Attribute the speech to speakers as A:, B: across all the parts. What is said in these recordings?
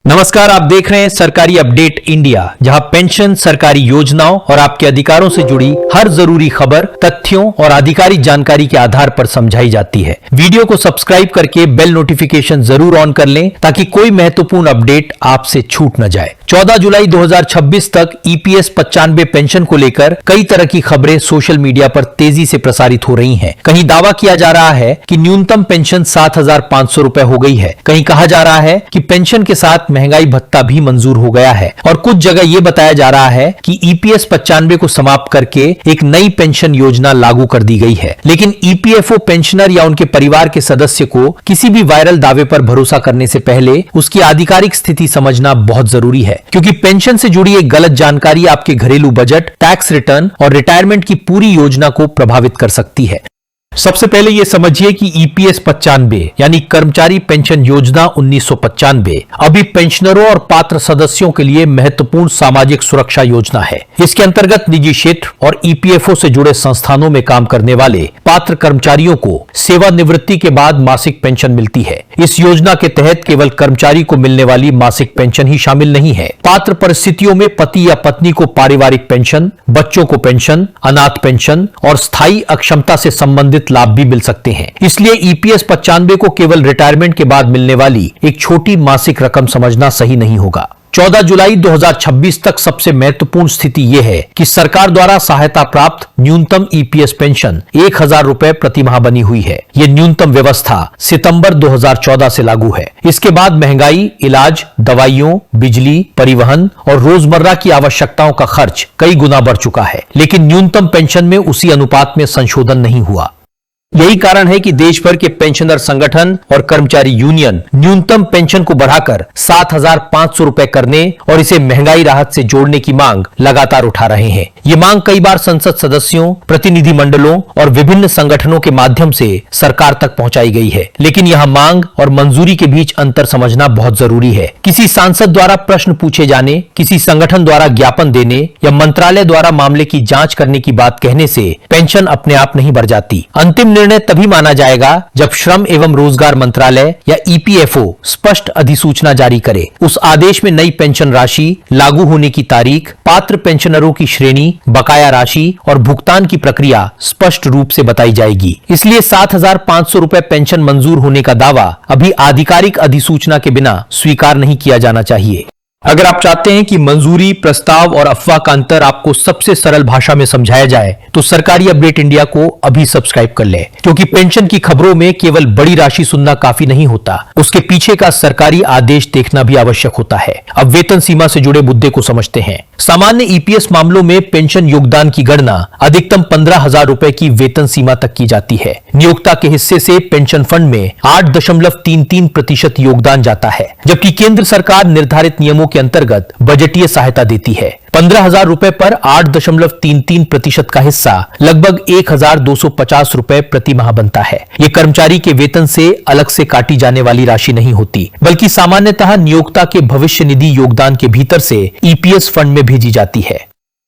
A: नमस्कार, आप देख रहे हैं सरकारी अपडेट इंडिया, जहां पेंशन, सरकारी योजनाओं और आपके अधिकारों से जुड़ी हर जरूरी खबर, तथ्यों और आधिकारिक जानकारी के आधार पर समझाई जाती है। वीडियो को सब्सक्राइब करके बेल नोटिफिकेशन जरूर ऑन कर लें ताकि कोई महत्वपूर्ण अपडेट आपसे छूट न जाए। 14 जुलाई 2026 तक ईपीएस 95 पेंशन को लेकर कई तरह की खबरें सोशल मीडिया पर तेजी से प्रसारित हो रही हैं। कहीं दावा किया जा रहा है कि न्यूनतम पेंशन 7,500 रुपए हो गई है, कहीं कहा जा रहा है कि पेंशन के साथ महंगाई भत्ता भी मंजूर हो गया है और कुछ जगह यह बताया जा रहा है कि ईपीएस 95 को समाप्त करके एक नई पेंशन योजना लागू कर दी गई है। लेकिन ईपीएफओ पेंशनर या उनके परिवार के सदस्य को किसी भी वायरल दावे पर भरोसा करने से पहले उसकी आधिकारिक स्थिति समझना बहुत जरूरी है, क्योंकि पेंशन से जुड़ी एक गलत जानकारी आपके घरेलू बजट, टैक्स रिटर्न और रिटायरमेंट की पूरी योजना को प्रभावित कर सकती है। सबसे पहले यह समझिए कि ईपीएस 95 यानी कर्मचारी पेंशन योजना 1995 अभी पेंशनरों और पात्र सदस्यों के लिए महत्वपूर्ण सामाजिक सुरक्षा योजना है। इसके अंतर्गत निजी क्षेत्र और ईपीएफओ से जुड़े संस्थानों में काम करने वाले पात्र कर्मचारियों को सेवानिवृत्ति के बाद मासिक पेंशन मिलती है। इस योजना के तहत केवल कर्मचारी को मिलने वाली मासिक पेंशन ही शामिल नहीं है। पात्र परिस्थितियों में पति या पत्नी को पारिवारिक पेंशन, बच्चों को पेंशन, अनाथ पेंशन और स्थायी अक्षमता से संबंधित लाभ भी मिल सकते हैं। इसलिए ईपीएस 95 को केवल रिटायरमेंट के बाद मिलने वाली एक छोटी मासिक रकम समझना सही नहीं होगा। 14 जुलाई 2026 तक सबसे महत्वपूर्ण स्थिति यह है कि सरकार द्वारा सहायता प्राप्त न्यूनतम ईपीएस पेंशन 1,000 रुपए प्रति माह बनी हुई है। यह न्यूनतम व्यवस्था सितंबर 2014 से लागू है। इसके बाद महंगाई, इलाज, दवाइयों, बिजली, परिवहन और रोजमर्रा की आवश्यकताओं का खर्च कई गुना बढ़ चुका है, लेकिन न्यूनतम पेंशन में उसी अनुपात में संशोधन नहीं हुआ। यही कारण है कि देश भर के पेंशनर संगठन और कर्मचारी यूनियन न्यूनतम पेंशन को बढ़ाकर 7,500 रुपए करने और इसे महंगाई राहत से जोड़ने की मांग लगातार उठा रहे हैं। ये मांग कई बार संसद सदस्यों, प्रतिनिधि मंडलों और विभिन्न संगठनों के माध्यम से सरकार तक पहुंचाई गई है, लेकिन यहाँ मांग और मंजूरी के बीच अंतर समझना बहुत जरूरी है। किसी सांसद द्वारा प्रश्न पूछे जाने, किसी संगठन द्वारा ज्ञापन देने या मंत्रालय द्वारा मामले की जांच करने की बात कहने से पेंशन अपने आप नहीं बढ़ जाती। अंतिम निर्णय तभी माना जाएगा जब श्रम एवं रोजगार मंत्रालय या ईपीएफओ स्पष्ट अधिसूचना जारी करे। उस आदेश में नई पेंशन राशि, लागू होने की तारीख, पात्र पेंशनरों की श्रेणी, बकाया राशि और भुगतान की प्रक्रिया स्पष्ट रूप से बताई जाएगी। इसलिए 7,500 रुपए पेंशन मंजूर होने का दावा अभी आधिकारिक अधिसूचना के बिना स्वीकार नहीं किया जाना चाहिए। अगर आप चाहते हैं कि मंजूरी, प्रस्ताव और अफवाह का अंतर आपको सबसे सरल भाषा में समझाया जाए तो सरकारी अपडेट इंडिया को अभी सब्सक्राइब कर लें, क्योंकि पेंशन की खबरों में केवल बड़ी राशि सुनना काफी नहीं होता, उसके पीछे का सरकारी आदेश देखना भी आवश्यक होता है। अब वेतन सीमा से जुड़े मुद्दे को समझते हैं। सामान्य ईपीएस मामलों में पेंशन योगदान की गणना अधिकतम 15,000 रुपए की वेतन सीमा तक की जाती है। नियोक्ता के हिस्से से पेंशन फंड में 8.33% योगदान जाता है, जबकि केंद्र सरकार निर्धारित नियमों के अंतर्गत बजटीय सहायता देती है। 15,000 रुपए पर 8.33% का हिस्सा लगभग 1,250 रुपए प्रति माह बनता है। ये कर्मचारी के वेतन से अलग से काटी जाने वाली राशि नहीं होती, बल्कि सामान्यतः नियोक्ता के भविष्य निधि योगदान के भीतर से ईपीएस फंड में भेजी जाती है।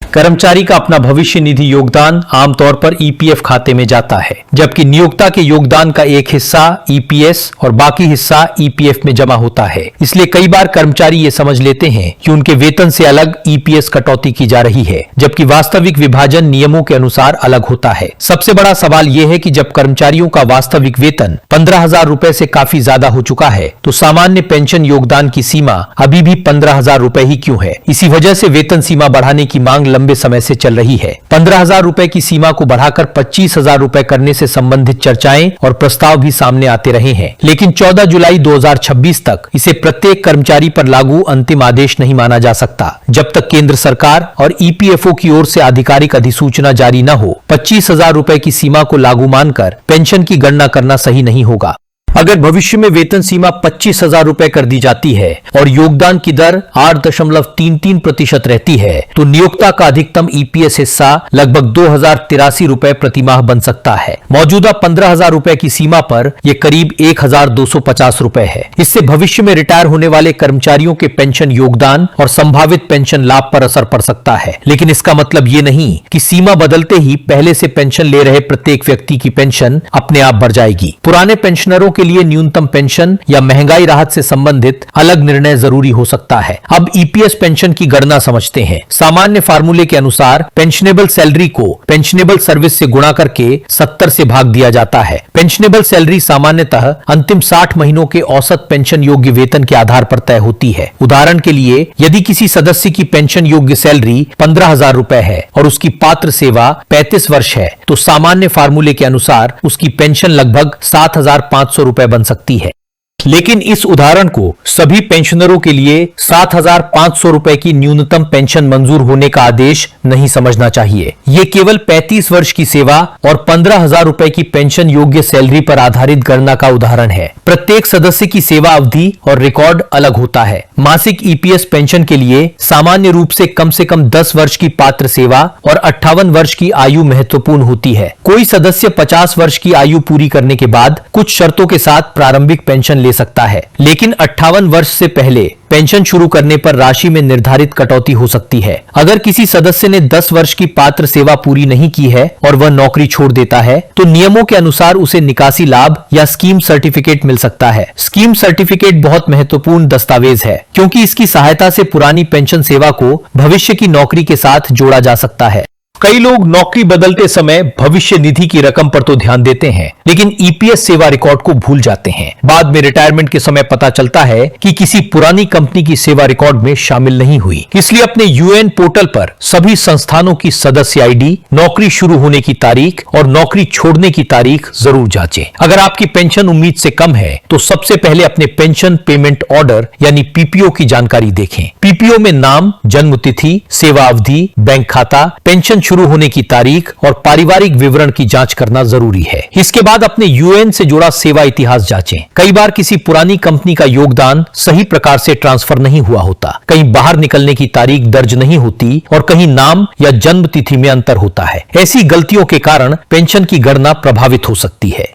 A: कर्मचारी का अपना भविष्य निधि योगदान आमतौर पर ईपीएफ खाते में जाता है, जबकि नियोक्ता के योगदान का एक हिस्सा ईपीएस और बाकी हिस्सा ईपीएफ में जमा होता है। इसलिए कई बार कर्मचारी ये समझ लेते हैं कि उनके वेतन से अलग ईपीएस कटौती की जा रही है, जबकि वास्तविक विभाजन नियमों के अनुसार अलग होता है। सबसे बड़ा सवाल यह है कि जब कर्मचारियों का वास्तविक वेतन 15,000 रुपए से काफी ज्यादा हो चुका है, तो सामान्य पेंशन योगदान की सीमा अभी भी 15,000 रुपए ही क्यों है? इसी वजह से वेतन सीमा बढ़ाने की मांग लंबे समय से चल रही है। 15,000 रुपए की सीमा को बढ़ाकर 25,000 रुपए करने से संबंधित चर्चाएं और प्रस्ताव भी सामने आते रहे हैं, लेकिन 14 जुलाई 2026 तक इसे प्रत्येक कर्मचारी पर लागू अंतिम आदेश नहीं माना जा सकता। जब तक केंद्र सरकार और ईपीएफओ की ओर से आधिकारिक अधिसूचना जारी न हो, 25,000 रुपए की सीमा को लागू मानकर पेंशन की गणना करना सही नहीं होगा। अगर भविष्य में वेतन सीमा 25,000 रुपए कर दी जाती है और योगदान की दर 8.33% रहती है, तो नियोक्ता का अधिकतम ईपीएस हिस्सा लगभग 2,083 रुपए प्रति माह बन सकता है। मौजूदा 15,000 रुपए की सीमा पर यह करीब 1,250 रुपए है। इससे भविष्य में रिटायर होने वाले कर्मचारियों के पेंशन योगदान और संभावित पेंशन लाभ पर असर पड़ सकता है, लेकिन इसका मतलब ये नहीं कि सीमा बदलते ही पहले से पेंशन ले रहे प्रत्येक व्यक्ति की पेंशन अपने आप बढ़ जाएगी। पुराने पेंशनरों के के लिए न्यूनतम पेंशन या महंगाई राहत से संबंधित अलग निर्णय जरूरी हो सकता है। अब ईपीएस पेंशन की गणना समझते हैं। सामान्य फार्मूले के अनुसार पेंशनेबल सैलरी को पेंशनेबल सर्विस से गुणा करके 70 से भाग दिया जाता है। पेंशनेबल सैलरी सामान्यतः अंतिम 60 महीनों के औसत पेंशन योग्य वेतन के आधार पर तय होती है। उदाहरण के लिए, यदि किसी सदस्य की पेंशन योग्य सैलरी 15,000 रुपए है और उसकी पात्र सेवा 35 वर्ष है, तो सामान्य फार्मूले के अनुसार उसकी पेंशन लगभग 7,500 रुपए बन सकती है। लेकिन इस उदाहरण को सभी पेंशनरों के लिए 7,500 रुपए की न्यूनतम पेंशन मंजूर होने का आदेश नहीं समझना चाहिए। ये केवल 35 वर्ष की सेवा और 15,000 रुपए की पेंशन योग्य सैलरी पर आधारित गणना का उदाहरण है। प्रत्येक सदस्य की सेवा अवधि और रिकॉर्ड अलग होता है। मासिक ईपीएस पेंशन के लिए सामान्य रूप से कम 10 वर्ष की पात्र सेवा और 58 वर्ष की आयु महत्वपूर्ण होती है। कोई सदस्य 50 वर्ष की आयु पूरी करने के बाद कुछ शर्तों के साथ प्रारंभिक पेंशन ले सकता है, लेकिन 58 वर्ष से पहले पेंशन शुरू करने पर राशि में निर्धारित कटौती हो सकती है। अगर किसी सदस्य ने 10 वर्ष की पात्र सेवा पूरी नहीं की है और वह नौकरी छोड़ देता है, तो नियमों के अनुसार उसे निकासी लाभ या स्कीम सर्टिफिकेट मिल सकता है। स्कीम सर्टिफिकेट बहुत महत्वपूर्ण दस्तावेज है, क्योंकि इसकी सहायता से पुरानी पेंशन सेवा को भविष्य की नौकरी के साथ जोड़ा जा सकता है। कई लोग नौकरी बदलते समय भविष्य निधि की रकम पर तो ध्यान देते हैं, लेकिन ईपीएस सेवा रिकॉर्ड को भूल जाते हैं। बाद में रिटायरमेंट के समय पता चलता है कि किसी पुरानी कंपनी की सेवा रिकॉर्ड में शामिल नहीं हुई। इसलिए अपने यूएएन पोर्टल पर सभी संस्थानों की सदस्य आईडी, नौकरी शुरू होने की तारीख और नौकरी छोड़ने की तारीख जरूर जांचें। अगर आपकी पेंशन उम्मीद से कम है, तो सबसे पहले अपने पेंशन पेमेंट ऑर्डर यानी पीपीओ की जानकारी देखें। पीपीओ में नाम, जन्म तिथि, सेवा अवधि, बैंक खाता, पेंशन शुरू होने की तारीख और पारिवारिक विवरण की जांच करना जरूरी है। इसके बाद अपने यूएएन से जुड़ा सेवा इतिहास जांचें। कई बार किसी पुरानी कंपनी का योगदान सही प्रकार से ट्रांसफर नहीं हुआ होता, कहीं बाहर निकलने की तारीख दर्ज नहीं होती और कहीं नाम या जन्म तिथि में अंतर होता है। ऐसी गलतियों के कारण पेंशन की गणना प्रभावित हो सकती है।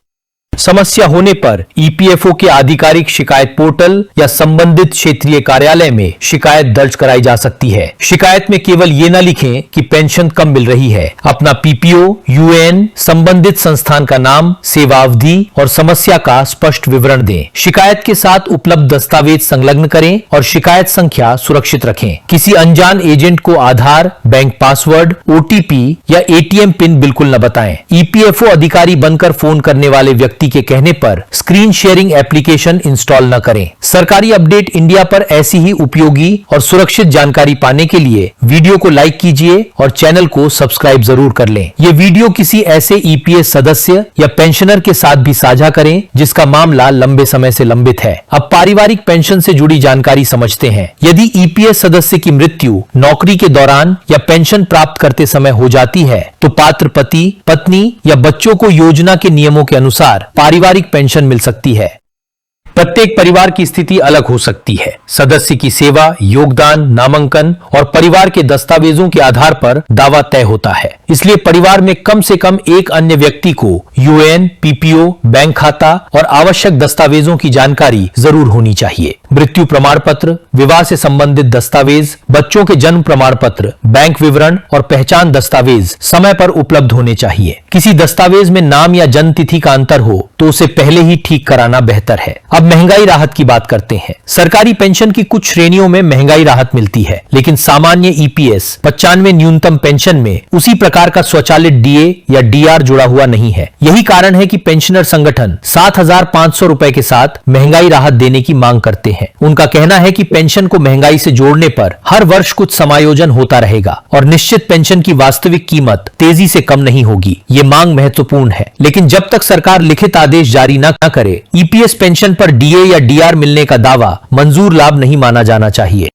A: समस्या होने पर ईपीएफओ के आधिकारिक शिकायत पोर्टल या संबंधित क्षेत्रीय कार्यालय में शिकायत दर्ज कराई जा सकती है। शिकायत में केवल ये न लिखें कि पेंशन कम मिल रही है। अपना पीपीओ, यूएएन, संबंधित संस्थान का नाम, सेवा अवधि और समस्या का स्पष्ट विवरण दें। शिकायत के साथ उपलब्ध दस्तावेज संलग्न करें और शिकायत संख्या सुरक्षित रखें। किसी अनजान एजेंट को आधार, बैंक पासवर्ड, ओटीपी या एटीएम पिन बिल्कुल न बताएं। ईपीएफओ अधिकारी बनकर फोन करने वाले व्यक्ति के कहने पर स्क्रीन शेयरिंग एप्लीकेशन इंस्टॉल न करें। सरकारी अपडेट इंडिया पर ऐसी ही उपयोगी और सुरक्षित जानकारी पाने के लिए वीडियो को लाइक कीजिए और चैनल को सब्सक्राइब जरूर कर लें। ये वीडियो किसी ऐसे ईपीएस सदस्य या पेंशनर के साथ भी साझा करें जिसका मामला लंबे समय से लंबित है। अब पारिवारिक पेंशन से जुड़ी जानकारी समझते हैं। यदि ईपीएस सदस्य की मृत्यु नौकरी के दौरान या पेंशन प्राप्त करते समय हो जाती है, तो पात्र पति, पत्नी या बच्चों को योजना के नियमों के अनुसार पारिवारिक पेंशन मिल सकती है। प्रत्येक परिवार की स्थिति अलग हो सकती है। सदस्य की सेवा, योगदान, नामांकन और परिवार के दस्तावेजों के आधार पर दावा तय होता है। इसलिए परिवार में कम से कम एक अन्य व्यक्ति को यूएएन, पीपीओ, बैंक खाता और आवश्यक दस्तावेजों की जानकारी जरूर होनी चाहिए। मृत्यु प्रमाण पत्र, विवाह से संबंधित दस्तावेज, बच्चों के जन्म प्रमाण पत्र, बैंक विवरण और पहचान दस्तावेज समय पर उपलब्ध होने चाहिए। किसी दस्तावेज में नाम या जन्म तिथि का अंतर हो तो उसे पहले ही ठीक कराना बेहतर है। अब महंगाई राहत की बात करते हैं। सरकारी पेंशन की कुछ श्रेणियों में महंगाई राहत मिलती है, लेकिन सामान्य ईपीएस 95 न्यूनतम पेंशन में उसी प्रकार का स्वचालित डीए या डीआर जुड़ा हुआ नहीं है। यही कारण है कि पेंशनर संगठन 7,500 रुपए के साथ महंगाई राहत देने की मांग करते हैं। उनका कहना है कि पेंशन को महंगाई से जोड़ने पर हर वर्ष कुछ समायोजन होता रहेगा और निश्चित पेंशन की वास्तविक कीमत तेजी से कम नहीं होगी। ये मांग महत्वपूर्ण है, लेकिन जब तक सरकार लिखित आदेश जारी न करे, ईपीएस पेंशन पर डीए या डीआर मिलने का दावा मंजूर लाभ नहीं माना जाना चाहिए।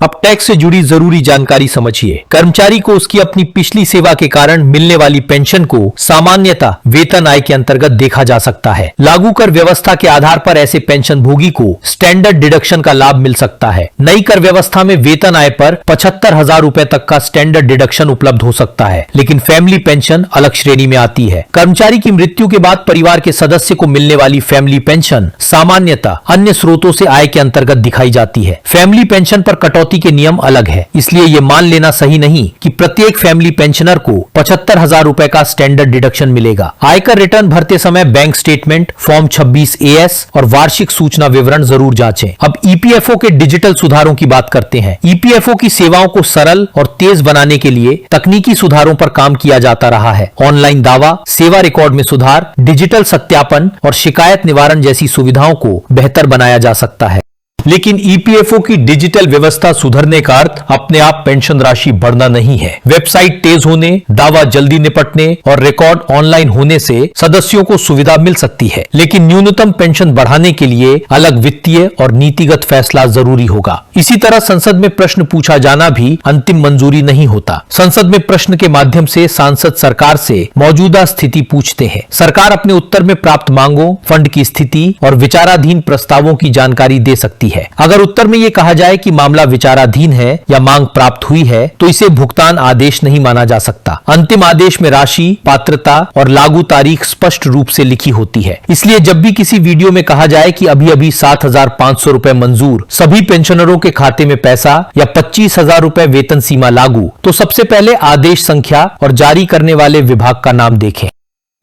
A: अब टैक्स से जुड़ी जरूरी जानकारी समझिए। कर्मचारी को उसकी अपनी पिछली सेवा के कारण मिलने वाली पेंशन को सामान्यतः वेतन आय के अंतर्गत देखा जा सकता है। लागू कर व्यवस्था के आधार पर ऐसे पेंशन भोगी को स्टैंडर्ड डिडक्शन का लाभ मिल सकता है। नई कर व्यवस्था में वेतन आय पर 75,000 रुपए तक का स्टैंडर्ड डिडक्शन उपलब्ध हो सकता है, लेकिन फैमिली पेंशन अलग श्रेणी में आती है। कर्मचारी की मृत्यु के बाद परिवार के सदस्य को मिलने वाली फैमिली पेंशन सामान्यतः अन्य स्रोतों से आय के अंतर्गत दिखाई जाती है। फैमिली पेंशन पर कटौती कटौती के नियम अलग है, इसलिए ये मान लेना सही नहीं कि प्रत्येक फैमिली पेंशनर को 75,000 रुपए का स्टैंडर्ड डिडक्शन मिलेगा। आयकर रिटर्न भरते समय बैंक स्टेटमेंट, फॉर्म 26AS और वार्षिक सूचना विवरण जरूर जांचें। अब ईपीएफओ के डिजिटल सुधारों की बात करते हैं। ईपीएफओ की सेवाओं को सरल और तेज बनाने के लिए तकनीकी सुधारों पर काम किया जाता रहा है। ऑनलाइन दावा, सेवा रिकॉर्ड में सुधार, डिजिटल सत्यापन और शिकायत निवारण जैसी सुविधाओं को बेहतर बनाया जा सकता है। लेकिन ईपीएफओ की डिजिटल व्यवस्था सुधरने का अर्थ अपने आप पेंशन राशि बढ़ना नहीं है। वेबसाइट तेज होने, दावा जल्दी निपटने और रिकॉर्ड ऑनलाइन होने से सदस्यों को सुविधा मिल सकती है, लेकिन न्यूनतम पेंशन बढ़ाने के लिए अलग वित्तीय और नीतिगत फैसला जरूरी होगा। इसी तरह संसद में प्रश्न पूछा जाना भी अंतिम मंजूरी नहीं होता। संसद में प्रश्न के माध्यम से सांसद सरकार से मौजूदा स्थिति पूछते हैं। सरकार अपने उत्तर में प्राप्त मांगों, फंड की स्थिति और विचाराधीन प्रस्तावों की जानकारी दे सकती है। अगर उत्तर में यह कहा जाए कि मामला विचाराधीन है या मांग प्राप्त हुई है, तो इसे भुगतान आदेश नहीं माना जा सकता। अंतिम आदेश में राशि, पात्रता और लागू तारीख स्पष्ट रूप से लिखी होती है। इसलिए जब भी किसी वीडियो में कहा जाए कि अभी अभी 7,500 रुपए मंजूर, सभी पेंशनरों के खाते में पैसा या 25,000 रुपए वेतन सीमा लागू, तो सबसे पहले आदेश संख्या और जारी करने वाले विभाग का नाम देखें।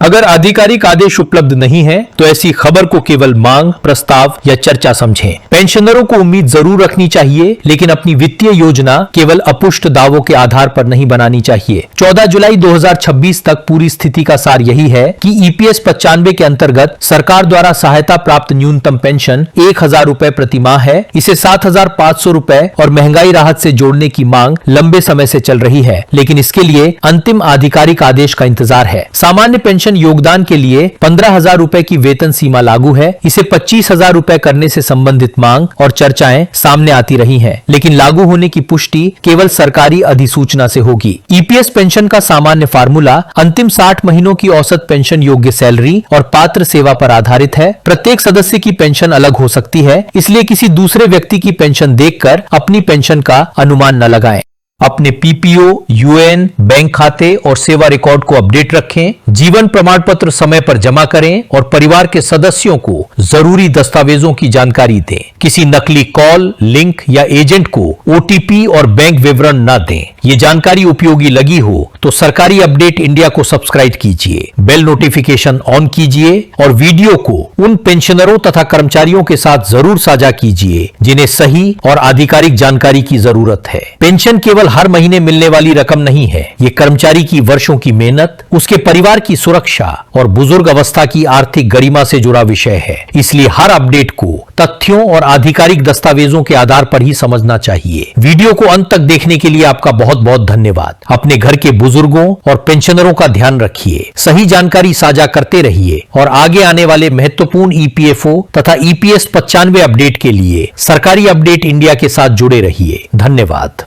A: अगर आधिकारिक आदेश उपलब्ध नहीं है तो ऐसी खबर को केवल मांग, प्रस्ताव या चर्चा समझें। पेंशनरों को उम्मीद जरूर रखनी चाहिए, लेकिन अपनी वित्तीय योजना केवल अपुष्ट दावों के आधार पर नहीं बनानी चाहिए। 14 जुलाई 2026 तक पूरी स्थिति का सार यही है कि ईपीएस 95 के अंतर्गत सरकार द्वारा सहायता प्राप्त न्यूनतम पेंशन 1,000 रुपए प्रति माह है। इसे 7,500 रुपए और महंगाई राहत से जोड़ने की मांग लंबे समय से चल रही है, लेकिन इसके लिए अंतिम आधिकारिक आदेश का इंतजार है। सामान्य पेंशन योगदान के लिए 15,000 रुपए की वेतन सीमा लागू है। इसे 25,000 रुपए करने से संबंधित मांग और चर्चाएं सामने आती रही हैं, लेकिन लागू होने की पुष्टि केवल सरकारी अधिसूचना से होगी। ईपीएस पेंशन का सामान्य फार्मूला अंतिम 60 महीनों की औसत पेंशन योग्य सैलरी और पात्र सेवा पर आधारित है। प्रत्येक सदस्य की पेंशन अलग हो सकती है, इसलिए किसी दूसरे व्यक्ति की पेंशन देखकर अपनी पेंशन का अनुमान न लगाएं। अपने पीपीओ, यूएन, बैंक खाते और सेवा रिकॉर्ड को अपडेट रखें। जीवन प्रमाण पत्र समय पर जमा करें और परिवार के सदस्यों को जरूरी दस्तावेजों की जानकारी दें। किसी नकली कॉल, लिंक या एजेंट को ओटीपी और बैंक विवरण न दें। ये जानकारी उपयोगी लगी हो तो सरकारी अपडेट इंडिया को सब्सक्राइब कीजिए, बेल नोटिफिकेशन ऑन कीजिए और वीडियो को उन पेंशनरों तथा कर्मचारियों के साथ जरूर साझा कीजिए जिन्हें सही और आधिकारिक जानकारी की जरूरत है। पेंशन केवल हर महीने मिलने वाली रकम नहीं है, ये कर्मचारी की वर्षों की मेहनत, उसके परिवार की सुरक्षा और बुजुर्ग अवस्था की आर्थिक गरिमा से जुड़ा विषय है। इसलिए हर अपडेट को तथ्यों और आधिकारिक दस्तावेजों के आधार पर ही समझना चाहिए। वीडियो को अंत तक देखने के लिए आपका बहुत बहुत धन्यवाद। अपने घर के बुजुर्गों और पेंशनरों का ध्यान रखिए, सही जानकारी साझा करते रहिए और आगे आने वाले महत्वपूर्ण ईपीएफओ तथा ईपीएस 95 अपडेट के लिए सरकारी अपडेट इंडिया के साथ जुड़े रहिए। धन्यवाद।